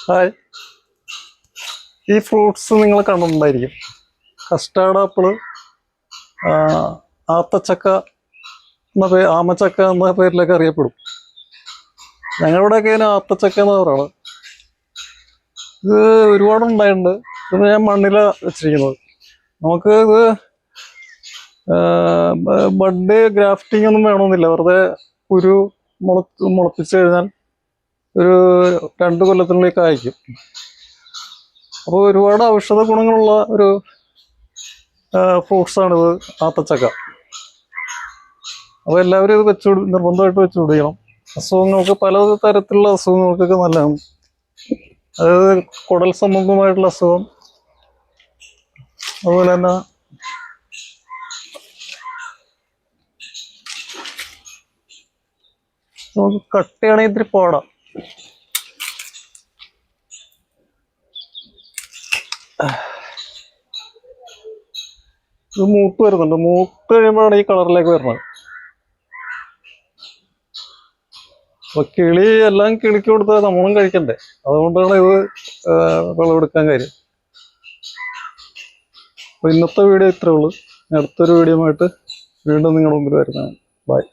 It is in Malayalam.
ഹായ്, ഈ ഫ്രൂട്ട്സ് നിങ്ങൾ കണ്ടിട്ടുണ്ടായിരിക്കും. കസ്റ്റാർഡ് ആപ്പിള്, ആത്തച്ചക്ക ആമച്ചക്ക എന്ന പേരിലൊക്കെ അറിയപ്പെടും. ഞങ്ങളിവിടെയൊക്കെ ഇതിന് ആത്തച്ചക്ക എന്ന് പറയുന്നത്. ഇത് ഒരുപാടുണ്ടായിട്ടുണ്ട്. ഇത് ഞാൻ മണ്ണില വെച്ചിരിക്കുന്നത്. നമുക്ക് ഇത് ബഡ് ഗ്രാഫ്റ്റിംഗ് ഒന്നും വേണമെന്നില്ല. വെറുതെ കുരു മുളപ്പിച്ച് കഴിഞ്ഞാൽ ഒരു 2 കൊല്ലത്തിനുള്ളിൽ കായ്ക്കും. അപ്പോൾ ഒരുപാട് ഔഷധ ഗുണങ്ങളുള്ള ഒരു ഫ്രൂട്ട്സാണിത്, ആത്തച്ചക്ക. അപ്പോൾ എല്ലാവരും ഇത് നിർബന്ധമായിട്ട് വെച്ച് പിടിക്കണം. അസുഖങ്ങൾക്ക്, പല തരത്തിലുള്ള അസുഖങ്ങൾക്കൊക്കെ നല്ലതാണ്. അതായത് കുടൽ സംബന്ധമായിട്ടുള്ള അസുഖം, അതുപോലെ തന്നെ നമുക്ക് കട്ടിയാണെങ്കിൽ ഇത്തിരി പാടാം. ഇത് മൂത്ത് വരുന്നുണ്ട്. മൂത്ത് കഴിയുമ്പോഴാണ് ഈ കളറിലേക്ക് വരുന്നത്. അപ്പൊ എല്ലാം കിളിക്ക് കൊടുത്താൽ നമ്മളും കഴിക്കണ്ടേ. അതുകൊണ്ടാണ് ഇത് വിളവെടുക്കാൻ കാര്യം. അപ്പൊ ഇന്നത്തെ വീഡിയോ ഇത്രേ ഉള്ളൂ. അടുത്തൊരു വീഡിയോ ആയിട്ട് വീണ്ടും നിങ്ങളുടെ മുമ്പിൽ വരുന്നതാണ്. ബൈ.